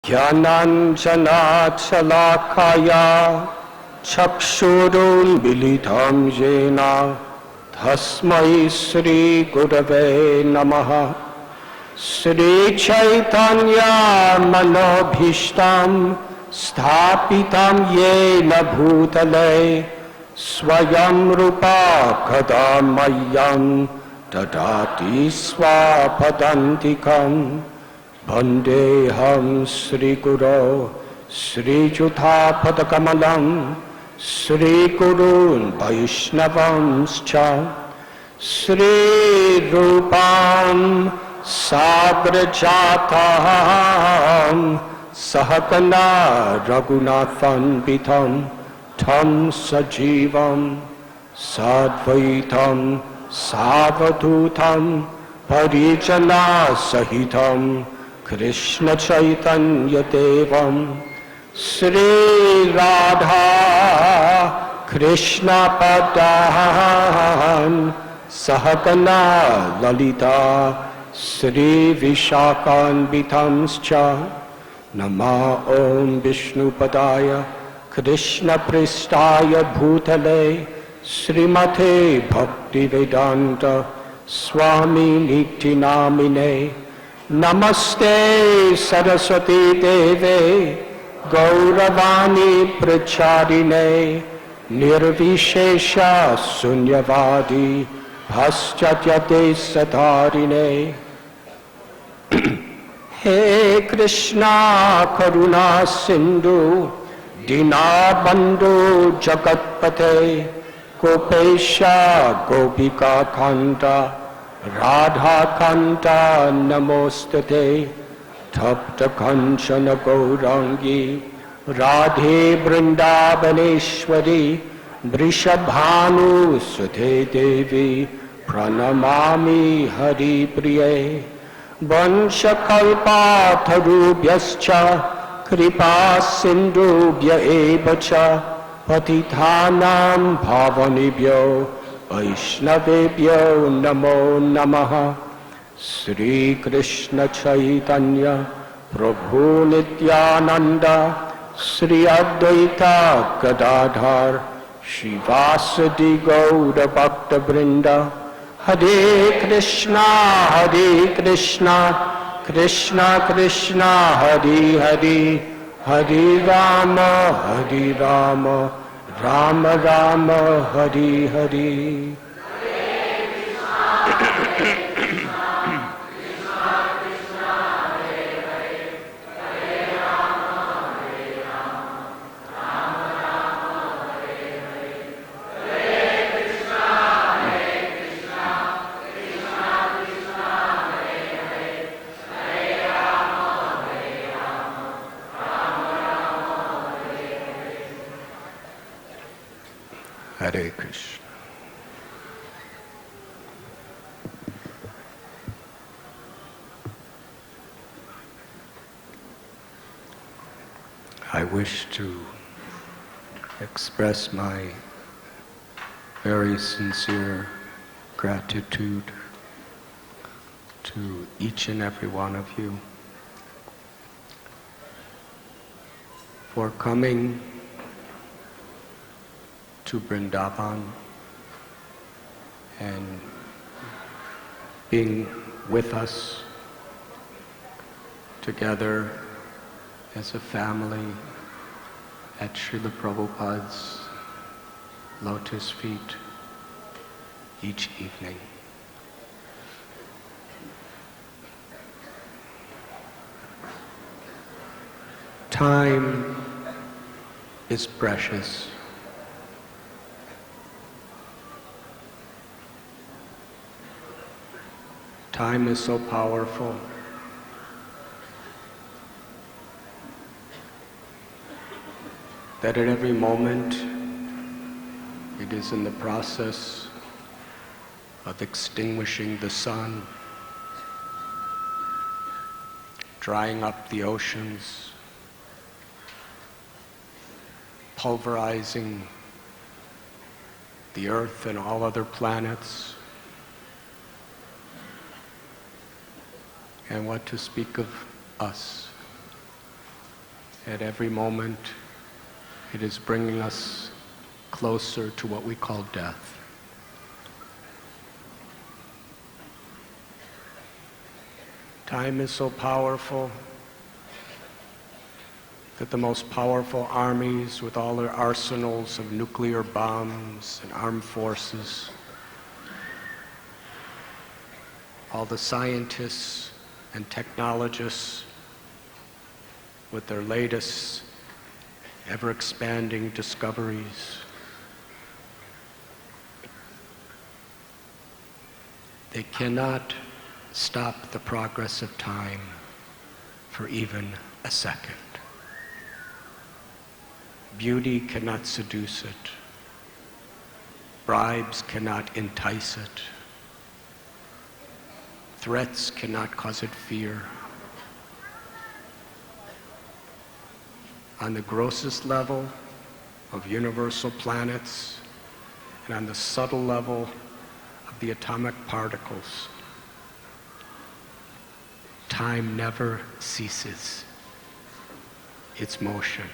Jnananjanachalakaya Chakshurunmilitam yena Tasmai Shri Gurave Namaha. Shri Chaitanya Manobhishtam Sthapitam Yena Bhutale Swayam Rupa Kadamayam Dadati Swapadantikam. Vandeham Sri Guru Sri Juthapadakamalam Sri Gurun Vaishnavamscha Sri Rupam Sagrajatam Sahakana Raghunathan Pitam Tam Sajivam Sadvaitam Savadutam Parijana Sahitam Krishna Chaitanya Devam Sri Radha Krishna Padam Sahakana Lalita Sri Vishakan Bitamscha Nama Om Vishnu Padaya Krishna Pristaya Bhutale Srimate Bhakti Vedanta Swami Niti Namine Namaste Saraswati Deve Gauravani Pracharine Nirvishesha Sunyavadi Bhaschatyate Satarine. He Krishna Karuna Sindhu Dinabandhu Jagatpate Gopesha Gopika Kanta Radha Kanta Namostate Tapta Kanchana Gaurangi Radhe Vrindavaneshwari Vrishabhanu Sute Devi Pranamami Hari Priye Vanshakalpa Tarubhyascha Kripa Sindhubhya Evacha Patithanam Bhavanibhyo Vaishnavebhyo Namo Namaha. Sri Krishna Chaitanya Prabhu Nityananda Sri Advaita Gadadhar Shivasadi Gaura Bhakta Vrinda. Hare Krishna Krishna Krishna Hare Hare Hare Rama Rama Rama Hare Hare. Hare Krishna. I wish to express my very sincere gratitude to each and every one of you for coming to Vrindavan and being with us together as a family at Srila Prabhupada's lotus feet each evening. Time is precious. Time is so powerful. That at every moment it is in the process of extinguishing the sun, drying up the oceans, pulverizing the earth and all other planets. And what to speak of us, At every moment, it is bringing us closer to what we call death. Time is so powerful that the most powerful armies with all their arsenals of nuclear bombs and armed forces, all the scientists and technologists with their latest ever-expanding discoveries, they cannot stop the progress of time for even a second. Beauty cannot seduce it. Bribes cannot entice it. Threats cannot cause it fear. On the grossest level of universal planets and on the subtle level of the atomic particles, time never ceases its motion.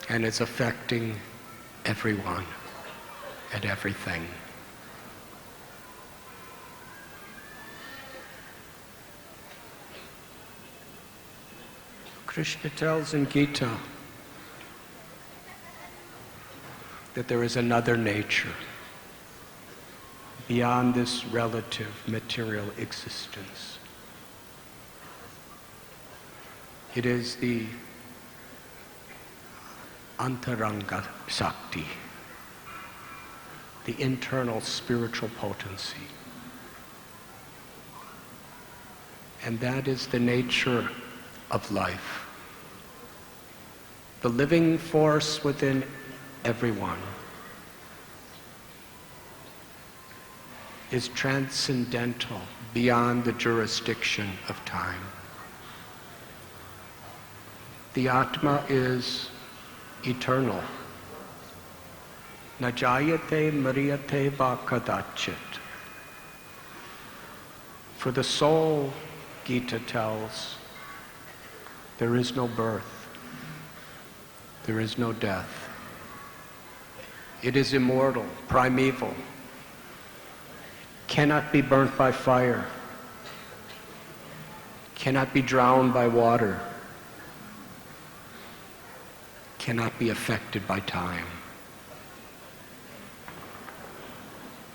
And it's affecting everyone and everything. Krishna tells in Gita that there is another nature beyond this relative material existence. It is the antaranga shakti, the internal spiritual potency. And that is the nature of life. The living force within everyone is transcendental beyond the jurisdiction of time. The Atma is eternal. Najayate mariyate va kadachit. For the soul, Gita tells, there is no birth. There is no death. It is immortal, primeval, cannot be burnt by fire, cannot be drowned by water, cannot be affected by time.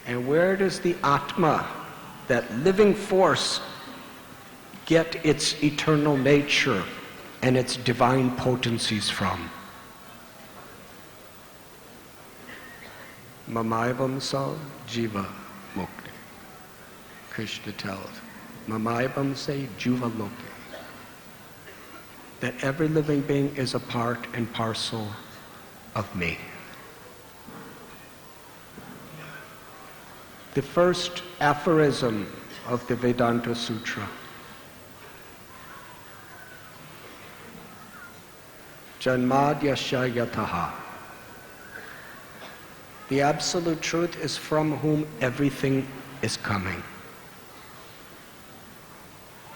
And where does the Atma, that living force, get its eternal nature and its divine potencies from? Mamaivam sa jiva mukti. Krishna tells, Mamaivam se jiva loke. That every living being is a part and parcel of me. The first aphorism of the Vedanta Sutra, Janmadyasya yataha. The absolute truth is from whom everything is coming.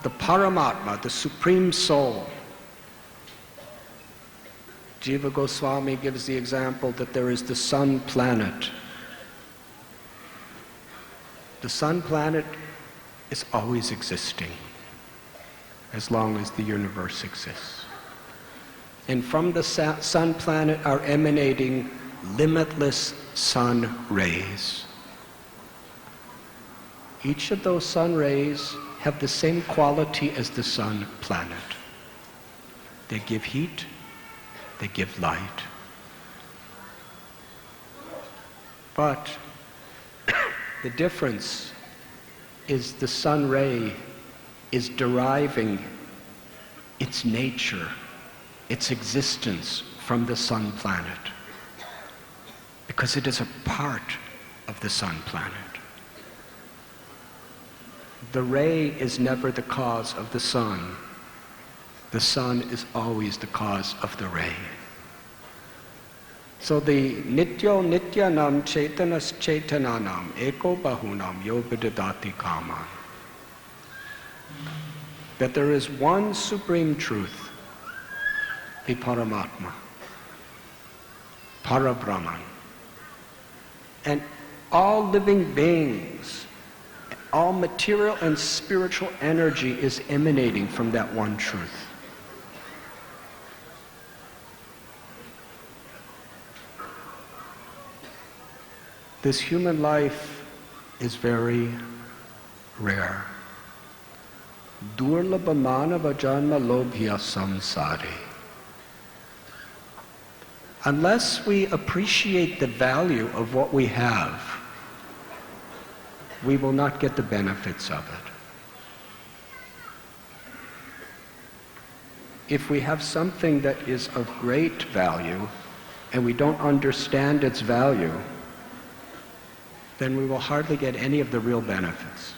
The Paramatma, the Supreme Soul. Jiva Goswami gives the example that there is the sun planet. The sun planet is always existing as long as the universe exists. And from the sun planet are emanating limitless sun rays. Each of those sun rays have the same quality as the sun planet. They give heat, they give light. But the difference is the sun ray is deriving its nature, its existence from the sun planet, because it is a part of the sun planet. The ray is never the cause of the sun. The sun is always the cause of the ray. So the nityo nityanam chaitanas chaitananam eko bahunam yovidadati kaman. That there is one supreme truth the Paramatma, Parabrahman. And all living beings, all material and spiritual energy is emanating from that one truth. This human life is very rare. Durlabha manava janma lobhya samsare. Unless we appreciate the value of what we have, we will not get the benefits of it. If we have something that is of great value and we don't understand its value, then we will hardly get any of the real benefits.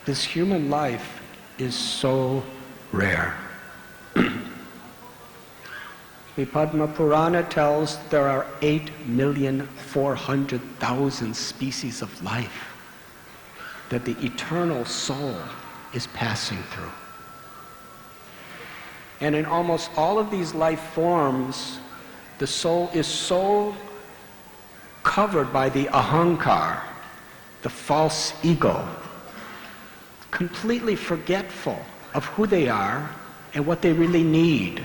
This human life is so rare. The Padma Purana tells there are 8,400,000 species of life that the eternal soul is passing through. And in almost all of these life forms, the soul is so covered by the ahankar, the false ego, completely forgetful of who they are and what they really need,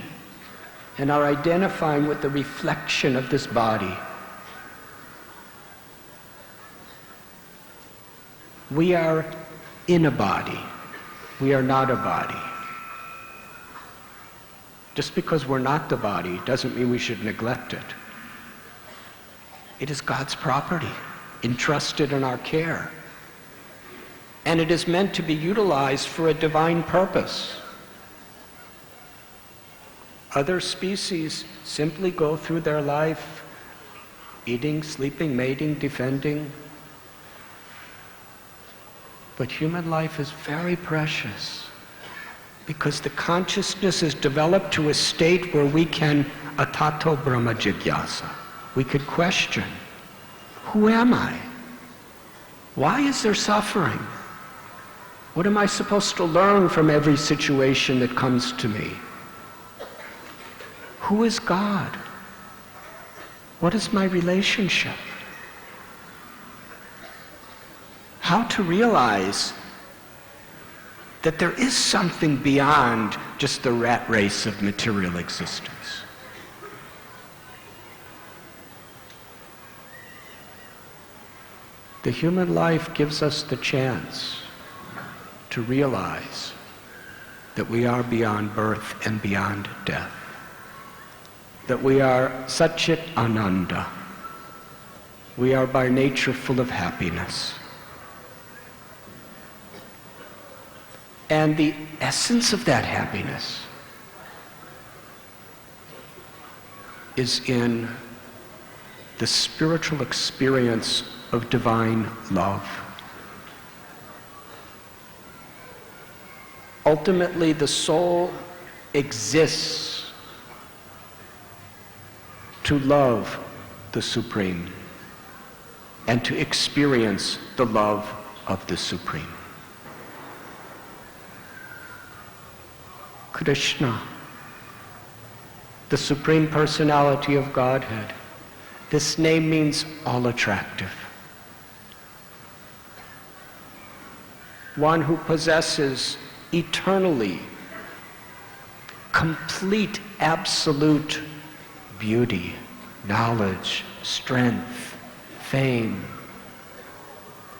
and are identifying with the reflection of this body. We are in a body. We are not a body. Just because we're not the body doesn't mean we should neglect it. It is God's property, entrusted in our care. And it is meant to be utilized for a divine purpose. Other species simply go through their life eating, sleeping, mating, defending. But human life is very precious because the consciousness is developed to a state where we can atato brahma jigyasa. We could question, who am I? Why is there suffering? What am I supposed to learn from every situation that comes to me? Who is God? What is my relationship? How to realize that there is something beyond just the rat race of material existence. The human life gives us the chance to realize that we are beyond birth and beyond death. That we are Satchit Ananda. We are by nature full of happiness. And the essence of that happiness is in the spiritual experience of divine love. Ultimately, the soul exists to love the Supreme and to experience the love of the Supreme. Krishna, the Supreme Personality of Godhead. This name means all attractive. One who possesses eternally complete, absolute beauty, knowledge, strength, fame,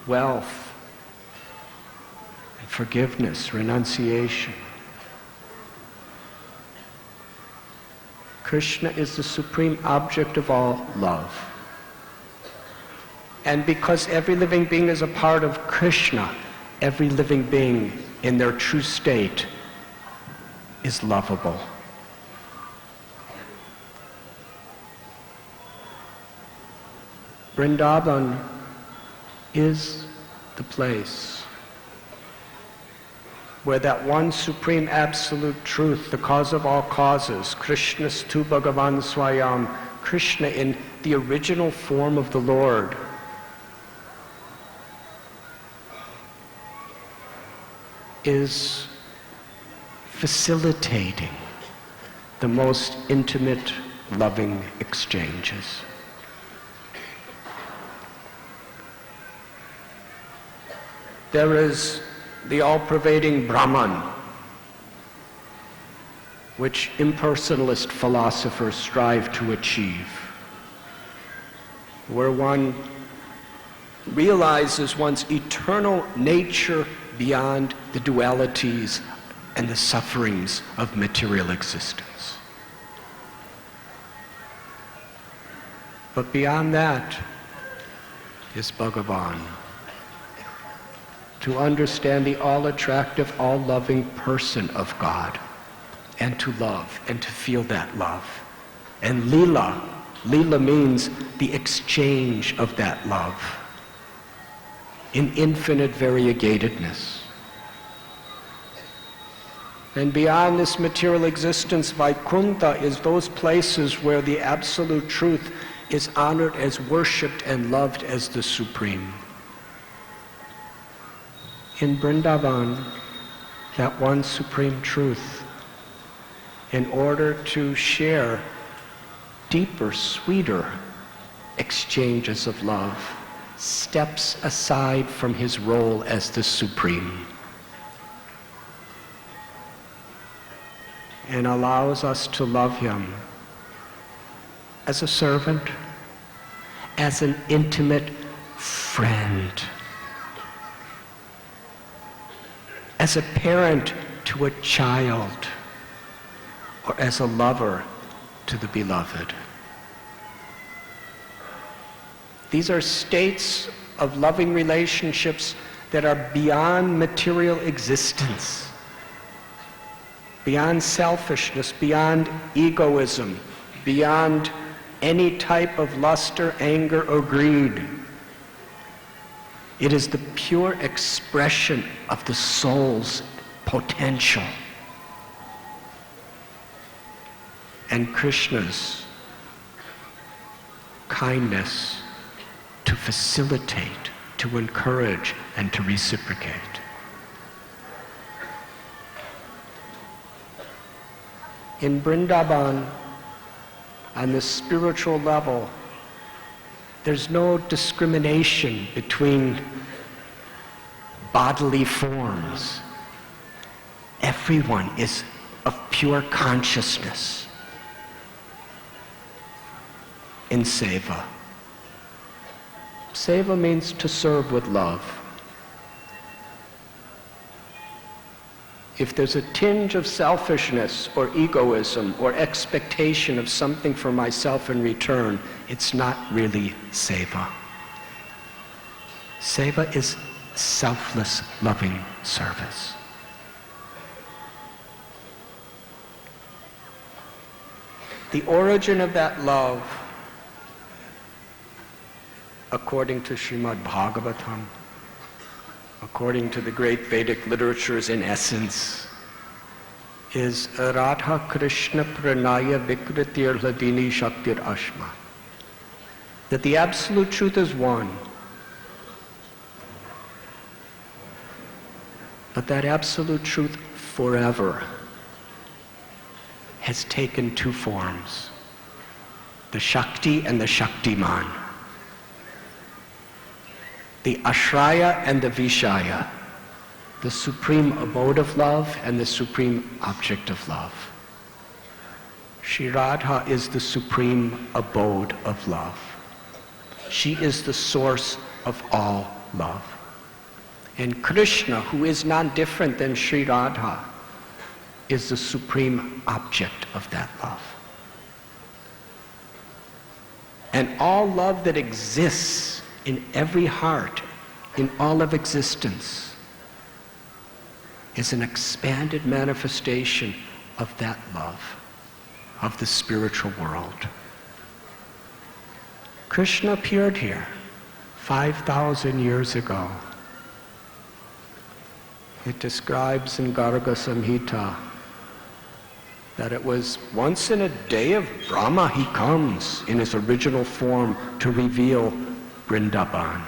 wealth, and forgiveness, renunciation. Krishna is the supreme object of all love. And because every living being is a part of Krishna, every living being in their true state is lovable. Vrindavan is the place where that one supreme absolute truth, the cause of all causes, Krishnastu Bhagavan Swayam, Krishna in the original form of the Lord, is facilitating the most intimate, loving exchanges. There is the all-pervading Brahman, which impersonalist philosophers strive to achieve, where one realizes one's eternal nature beyond the dualities and the sufferings of material existence. But beyond that is Bhagavan. To understand the all-attractive, all-loving person of God, and to love, and to feel that love. And Leela means the exchange of that love in infinite variegatedness. And beyond this material existence, Vaikuntha is those places where the absolute truth is honored as worshipped and loved as the supreme. In Vrindavan, that one supreme truth, in order to share deeper, sweeter exchanges of love, steps aside from his role as the supreme and allows us to love him as a servant, as an intimate friend, as a parent to a child, or as a lover to the beloved. These are states of loving relationships that are beyond material existence, beyond selfishness, beyond egoism, beyond any type of luster, anger, or greed. It is the pure expression of the soul's potential and Krishna's kindness to facilitate, to encourage, and to reciprocate. In Vrindavan, on the spiritual level, there's no discrimination between bodily forms. Everyone is of pure consciousness in seva. Seva means to serve with love. If there's a tinge of selfishness or egoism or expectation of something for myself in return, it's not really seva. Seva is selfless, loving service. The origin of that love, according to Srimad Bhagavatam, according to the great Vedic literatures in essence, is Radha Krishna Pranaya Vikritir Hladini Shaktir Ashma. That the absolute truth is one. But that absolute truth forever has taken two forms, the Shakti and the Shaktiman, the Ashraya and the Vishaya, the supreme abode of love and the supreme object of love. Shri Radha is the supreme abode of love. She is the source of all love. And Krishna, who is not different than Shri Radha, is the supreme object of that love. And all love that exists in every heart, in all of existence, is an expanded manifestation of that love, of the spiritual world. Krishna appeared here 5,000 years ago. It describes in Garga Samhita that it was once in a day of Brahma he comes in his original form to reveal Vrindavan.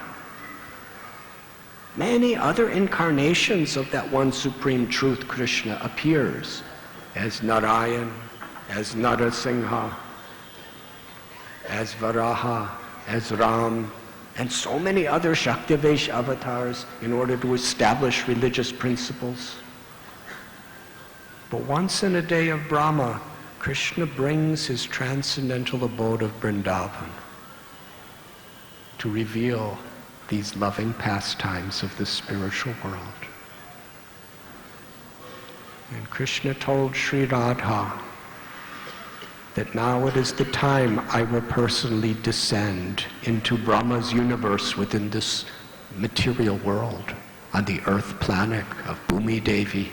many other incarnations of that one supreme truth, Krishna, appears as Narayan, as Narasingha, as Varaha, as Ram, and so many other Shaktivesh avatars in order to establish religious principles. But once in a day of Brahma, Krishna brings his transcendental abode of Vrindavan to reveal these loving pastimes of the spiritual world. And Krishna told Sri Radha that now it is the time I will personally descend into Brahma's universe within this material world, on the earth planet of Bhumi Devi.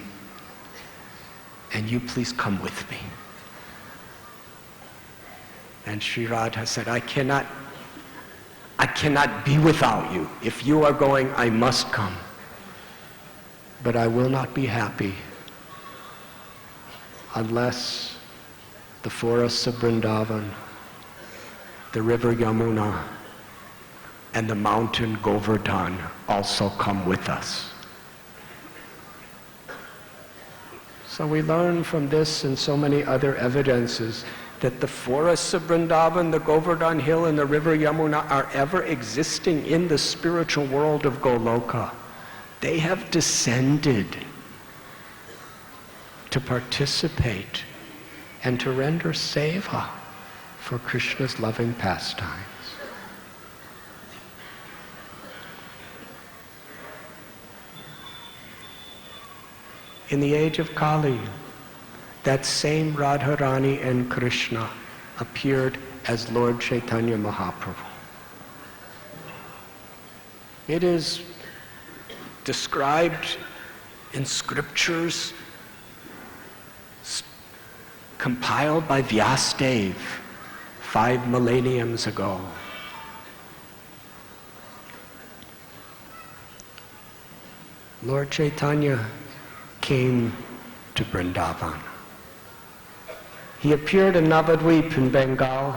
And you please come with me. And Sri Radha said, I cannot be without you. If you are going, I must come. But I will not be happy unless the forests of Vrindavan, the river Yamuna, and the mountain Govardhan also come with us. So we learn from this and so many other evidences that the forests of Vrindavan, the Govardhan hill, and the river Yamuna are ever existing in the spiritual world of Goloka. They have descended to participate and to render seva for Krishna's loving pastimes. In the age of Kali, that same Radharani and Krishna appeared as Lord Chaitanya Mahaprabhu. It is described in scriptures compiled by Vyasadeva 5 millenniums ago. Lord Chaitanya came to Vrindavan. He appeared in Navadvip in Bengal.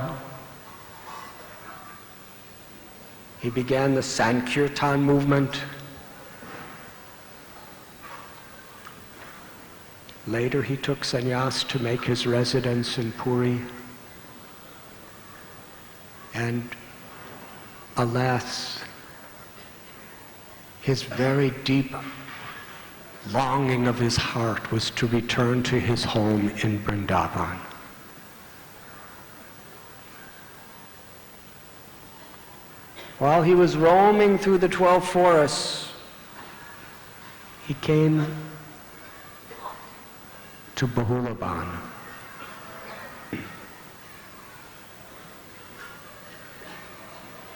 He began the Sankirtan movement. Later he took sannyas to make his residence in Puri. And alas, his very deep longing of his heart was to return to his home in Vrindavan. While he was roaming through the 12 forests, he came to Bahulaban.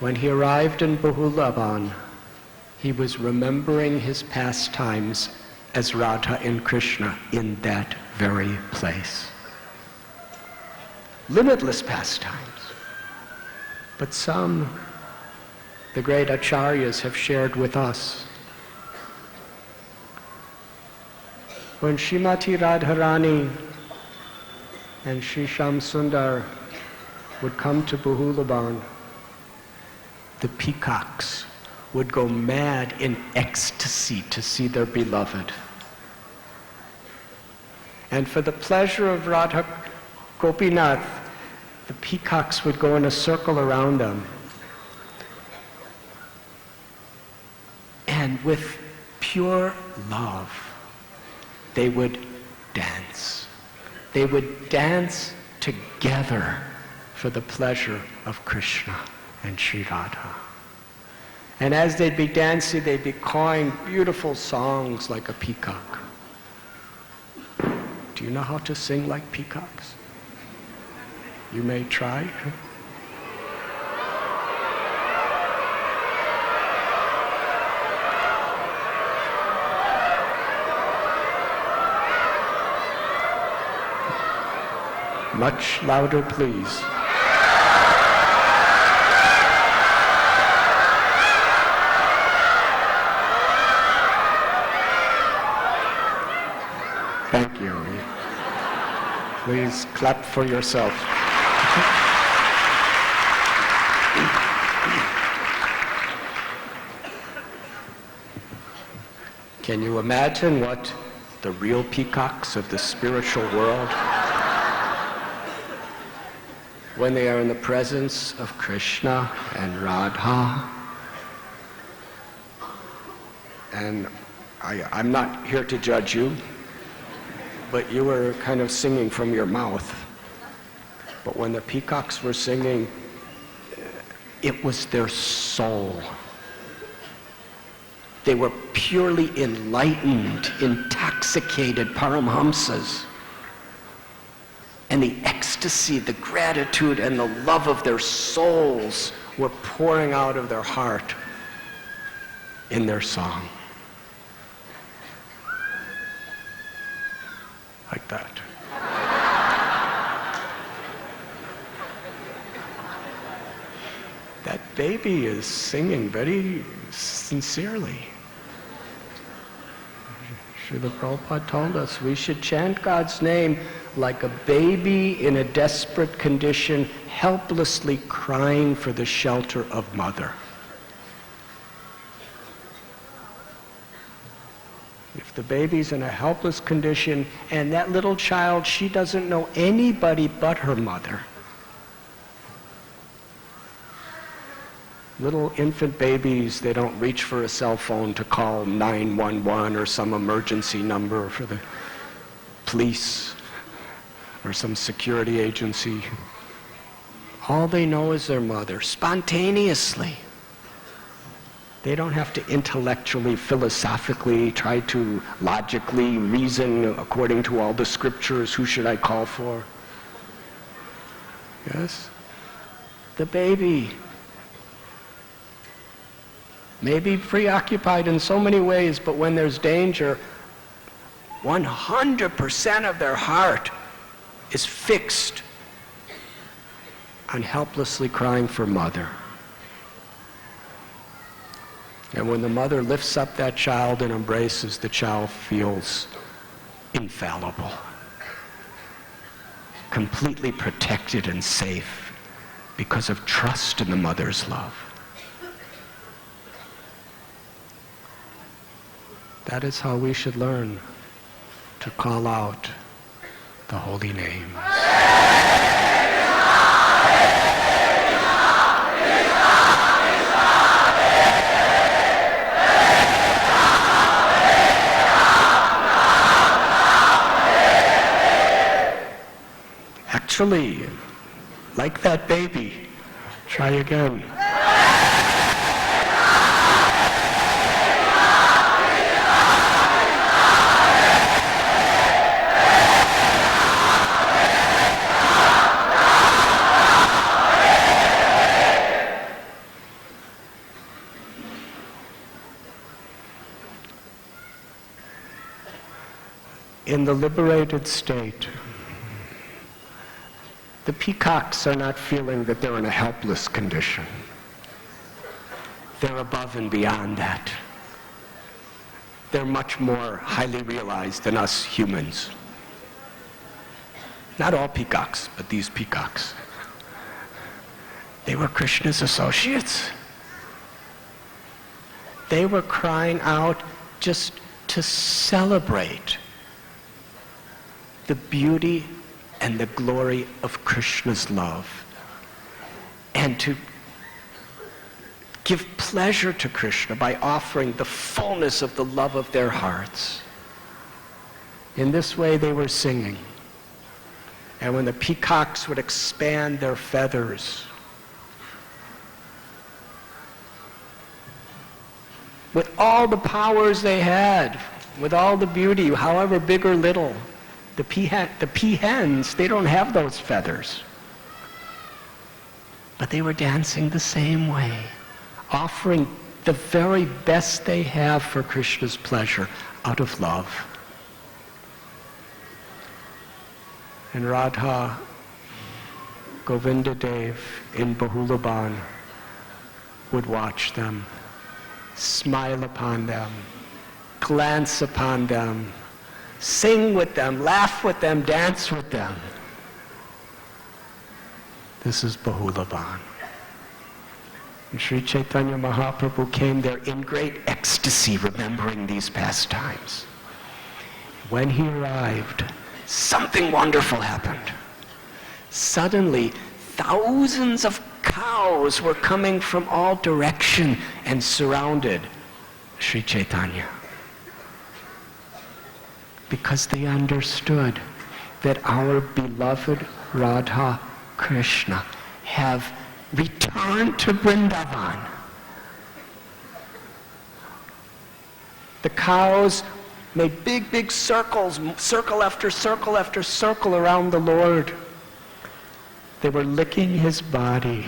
When he arrived in Bahulaban, he was remembering his pastimes as Radha and Krishna in that very place. Limitless pastimes. But some, the great acharyas, have shared with us. When Srimati Radharani and Sri Shyam Sundar would come to Bahulaban, the peacocks would go mad in ecstasy to see their beloved. And for the pleasure of Radha Gopinath, the peacocks would go in a circle around them. And with pure love, they would dance. They would dance together for the pleasure of Krishna and Sri Radha. And as they'd be dancing, they'd be cawing beautiful songs like a peacock. Do you know how to sing like peacocks? You may try. Much louder, please. Thank you. Please clap for yourself. Can you imagine what the real peacocks of the spiritual world, when they are in the presence of Krishna and Radha, and I'm not here to judge you, but you were kind of singing from your mouth. But when the peacocks were singing, it was their soul. They were purely enlightened, intoxicated Paramhamsas. And the ecstasy, the gratitude, and the love of their souls were pouring out of their heart in their song. Like that. That baby is singing very sincerely. Srila Prabhupada told us we should chant God's name like a baby in a desperate condition, helplessly crying for the shelter of mother. If the baby's in a helpless condition and that little child, she doesn't know anybody but her mother. Little infant babies, they don't reach for a cell phone to call 911 or some emergency number for the police or some security agency. All they know is their mother, spontaneously. They don't have to intellectually, philosophically, try to logically reason according to all the scriptures, who should I call for? Yes? The baby may be preoccupied in so many ways, but when there's danger, 100% of their heart is fixed on helplessly crying for mother. And when the mother lifts up that child and embraces, the child feels infallible, completely protected and safe because of trust in the mother's love. That is how we should learn to call out the holy name. Actually, like that baby, try again. In the liberated state, the peacocks are not feeling that they're in a helpless condition. They're above and beyond that. They're much more highly realized than us humans. Not all peacocks, but these peacocks. They were Krishna's associates. They were crying out just to celebrate the beauty and the glory of Krishna's love, and to give pleasure to Krishna by offering the fullness of the love of their hearts. In this way they were singing. And when the peacocks would expand their feathers, with all the powers they had, with all the beauty, however big or little, the peahens, they don't have those feathers. But they were dancing the same way, offering the very best they have for Krishna's pleasure out of love. And Radha, Govinda Dev in Bahulaban would watch them, smile upon them, glance upon them, sing with them, laugh with them, dance with them. This is Bahulaban. And Sri Chaitanya Mahaprabhu came there in great ecstasy, remembering these pastimes. When he arrived, something wonderful happened. Suddenly, thousands of cows were coming from all directions and surrounded Sri Chaitanya. Because they understood that our beloved Radha Krishna have returned to Vrindavan. The cows made big circles, circle after circle after circle around the Lord. They were licking his body.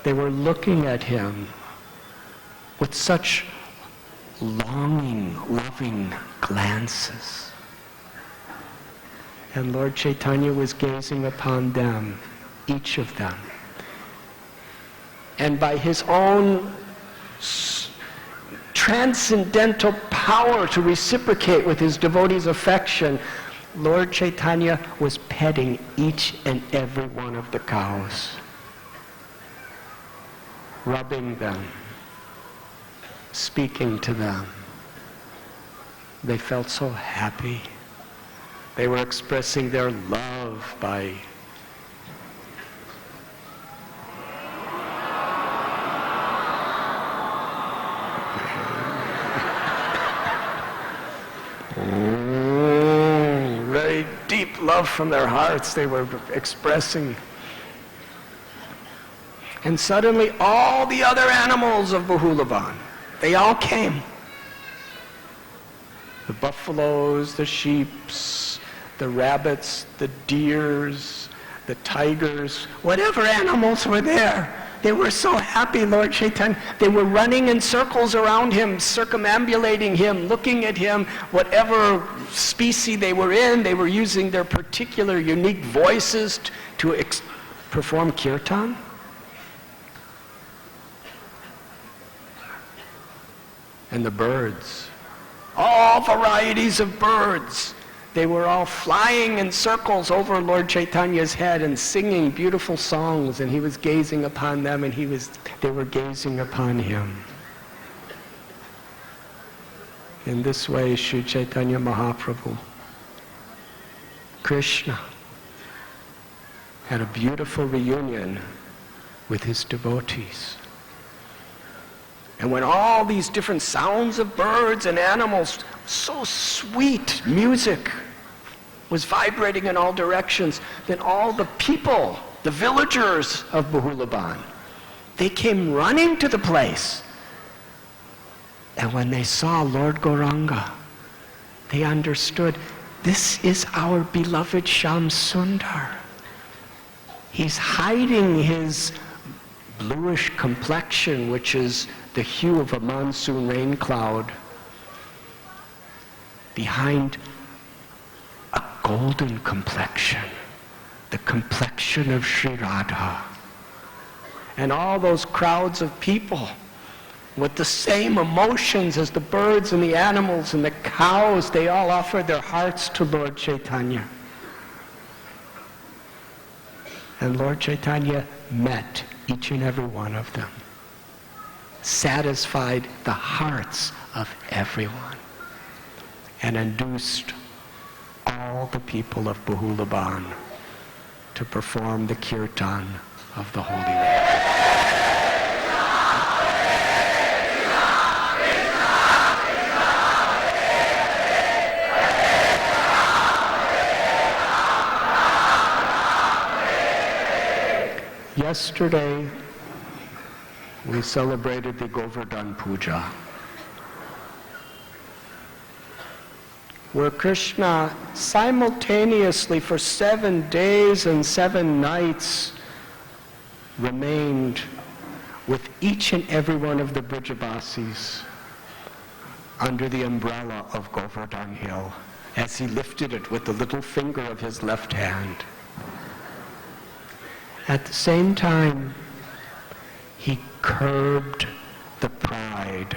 They were looking at him with such longing, loving glances. And Lord Chaitanya was gazing upon them, each of them. And by his own transcendental power to reciprocate with his devotees' affection, Lord Chaitanya was petting each and every one of the cows, rubbing them, speaking to them. They felt so happy. They were expressing their love by very deep love from their hearts they were expressing. And suddenly all the other animals of Bahulavan, they all came. The buffaloes, the sheeps, the rabbits, the deers, the tigers, whatever animals were there. They were so happy, Lord Chaitanya. They were running in circles around him, circumambulating him, looking at him. Whatever species they were in, they were using their particular unique voices to perform kirtan. And the birds, all varieties of birds, they were all flying in circles over Lord Chaitanya's head and singing beautiful songs, and he was gazing upon them, and they were gazing upon him. In this way, Sri Chaitanya Mahaprabhu, Krishna, had a beautiful reunion with his devotees. And when all these different sounds of birds and animals, so sweet music was vibrating in all directions, then all the people, the villagers of Bahulaban, they came running to the place. And when they saw Lord Gauranga, they understood, this is our beloved Shyam Sundar. He's hiding his bluish complexion, which is the hue of a monsoon rain cloud, behind a golden complexion, the complexion of Sri Radha. And all those crowds of people with the same emotions as the birds and the animals and the cows, they all offered their hearts to Lord Chaitanya. And Lord Chaitanya met each and every one of them, satisfied the hearts of everyone, and induced all the people of Bahulaban to perform the kirtan of the Holy Name. Yesterday, we celebrated the Govardhan Puja, where Krishna simultaneously for 7 days and 7 nights remained with each and every one of the Brajavasis under the umbrella of Govardhan Hill as he lifted it with the little finger of his left hand. At the same time, he curbed the pride,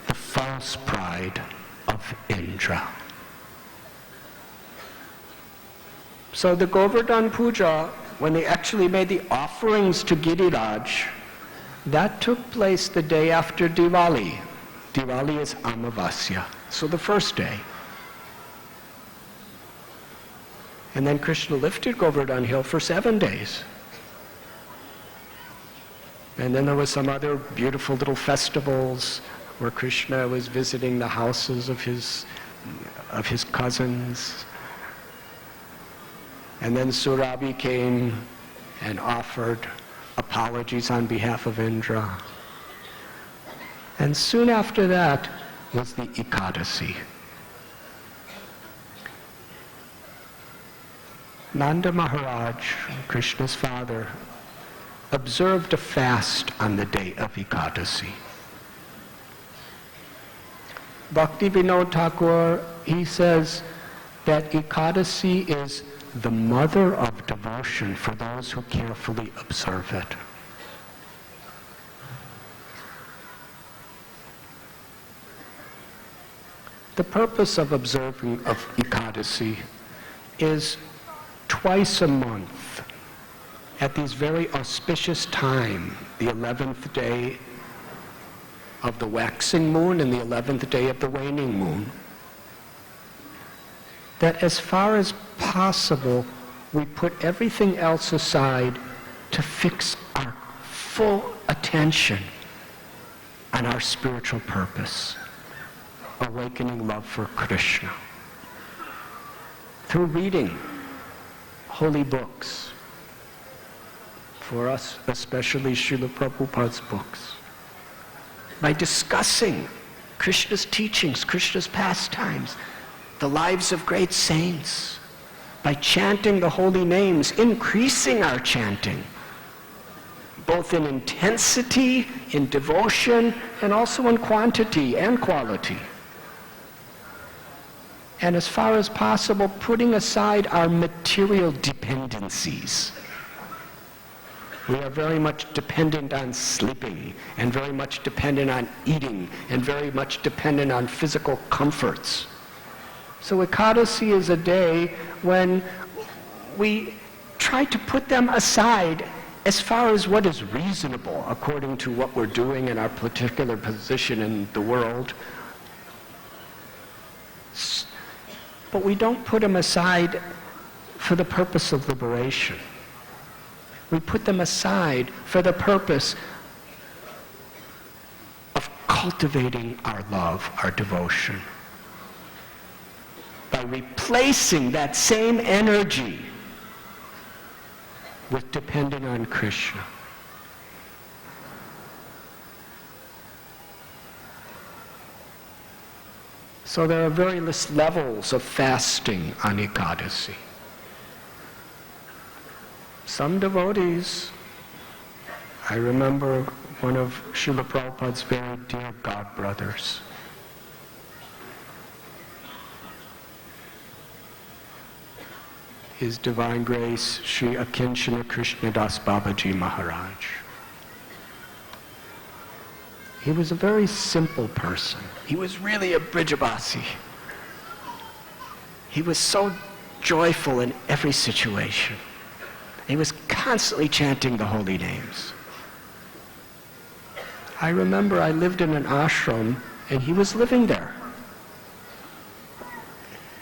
the false pride of Indra. So the Govardhan Puja, when they actually made the offerings to Giriraj, That took place the day after Diwali. Diwali is Amavasya, so the first day. And then Krishna lifted Govardhan hill for 7 days. And then there was some other beautiful little festivals where Krishna was visiting the houses of his cousins. And then Surabhi came and offered apologies on behalf of Indra. And soon after that was the Ekadasi. Nanda Maharaj, Krishna's father, observed a fast on the day of Ekadasi. Bhakti Vinod Thakur, he says that Ekadasi is the mother of devotion for those who carefully observe it. The purpose of observing of Ekadasi is twice a month, at these very auspicious time, the 11th day of the waxing moon and the 11th day of the waning moon, that as far as possible, we put everything else aside to fix our full attention on our spiritual purpose, awakening love for Krishna. Through reading holy books, for us especially Srila Prabhupada's books, by discussing Krishna's teachings, Krishna's pastimes, the lives of great saints, by chanting the holy names, increasing our chanting, both in intensity, in devotion, and also in quantity and quality. And as far as possible, putting aside our material dependencies. We are very much dependent on sleeping, and very much dependent on eating, and very much dependent on physical comforts. So Ekadasi is a day when we try to put them aside as far as what is reasonable according to what we're doing in our particular position in the world. But we don't put them aside for the purpose of liberation. We put them aside for the purpose of cultivating our love, our devotion, by replacing that same energy with depending on Krishna. So there are various levels of fasting on Ekadasi. Some devotees, I remember one of Srila Prabhupada's very dear godbrothers, His Divine Grace, Sri Akinchana Krishnadas Babaji Maharaj. He was a very simple person. He was really a Brijavasi. He was so joyful in every situation. He was constantly chanting the holy names. I remember I lived in an ashram and he was living there.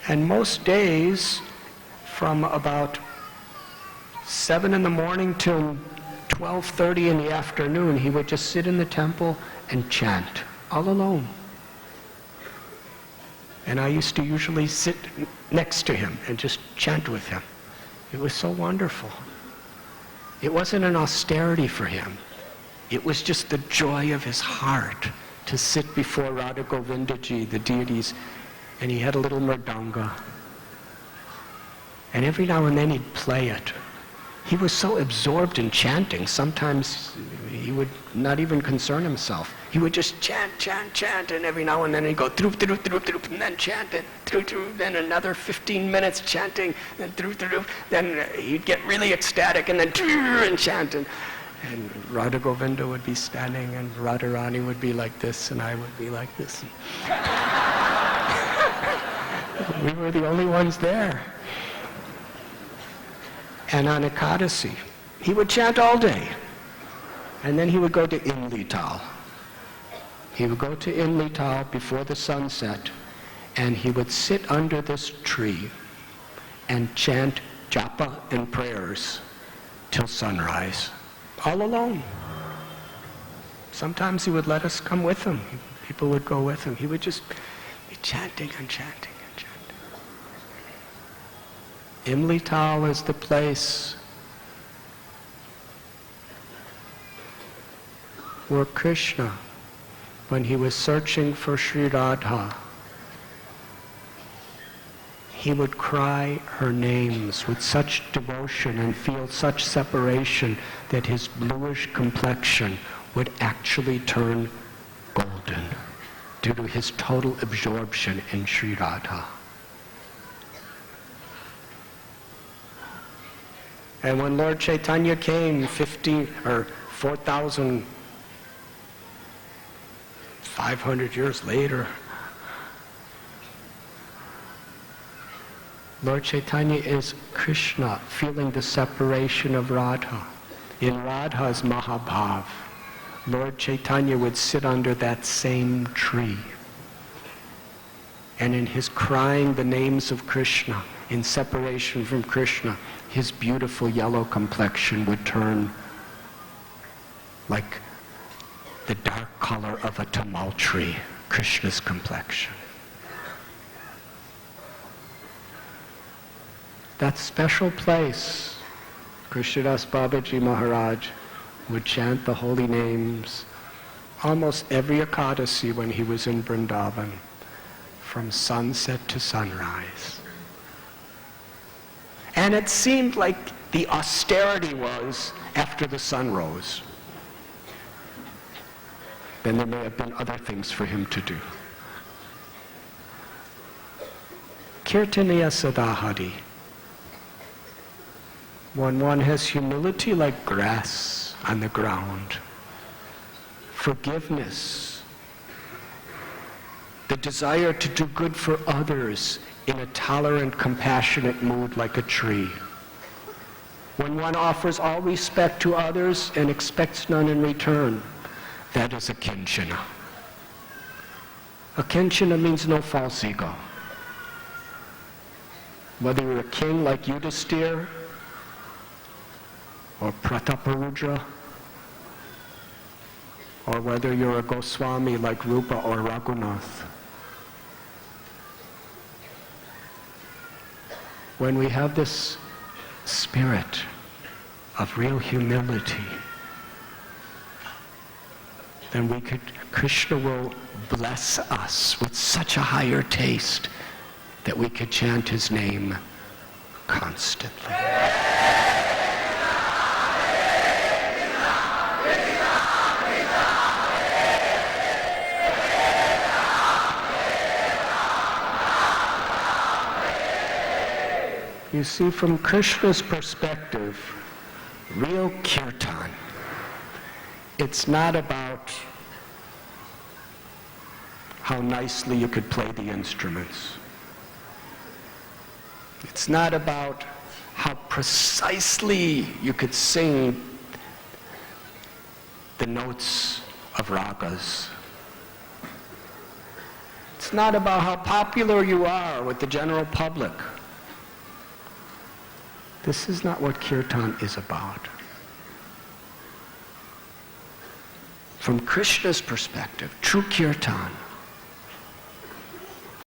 And most days, from about 7 in the morning till 12:30 in the afternoon, he would just sit in the temple and chant, all alone. And I used to usually sit next to him and just chant with him. It was so wonderful. It wasn't an austerity for him. It was just the joy of his heart to sit before Radha Govindaji, the deities, and he had a little mridanga. And every now and then he'd play it. He was so absorbed in chanting, sometimes he would not even concern himself. He would just chant, chant, chant, and every now and then he'd go throop, throop, throop, throop, and then chant, and throop, throop, then another 15 minutes chanting, then throop, throop, then he'd get really ecstatic, and then and chant, and Radha Govinda would be standing, and Radharani would be like this, and I would be like this. We were the only ones there. And on Ekadasi, he would chant all day. And then he would go to Imlital. He would go to Imlital before the sunset, and he would sit under this tree and chant japa and prayers till sunrise, all alone. Sometimes he would let us come with him. People would go with him. He would just be chanting and chanting and chanting. Imlital is the place where Krishna, when he was searching for Sri Radha, he would cry her names with such devotion and feel such separation that his bluish complexion would actually turn golden due to his total absorption in Sri Radha. And when Lord Chaitanya came 4,500 years later, Lord Chaitanya is Krishna feeling the separation of Radha. In Radha's Mahabhav, Lord Chaitanya would sit under that same tree. And in his crying the names of Krishna, in separation from Krishna, his beautiful yellow complexion would turn like the dark color of a tamal tree, Krishna's complexion. That special place, Krishnadas Babaji Maharaj would chant the holy names almost every Ekadasi when he was in Vrindavan, from sunset to sunrise. And it seemed like the austerity was after the sun rose. Then there may have been other things for him to do. Kirtaniya Sadahari. When one has humility like grass on the ground, forgiveness, the desire to do good for others in a tolerant, compassionate mood like a tree. When one offers all respect to others and expects none in return, that is a kinchana. A kinchana means no false ego. Whether you're a king like Yudhisthira, or Prataparudra, or whether you're a Goswami like Rupa or Raghunath. When we have this spirit of real humility, then Krishna will bless us with such a higher taste that we could chant his name constantly. You see, from Krishna's perspective, real kirtan, it's not about how nicely you could play the instruments. It's not about how precisely you could sing the notes of ragas. It's not about how popular you are with the general public. This is not what kirtan is about. From Krishna's perspective, true kirtan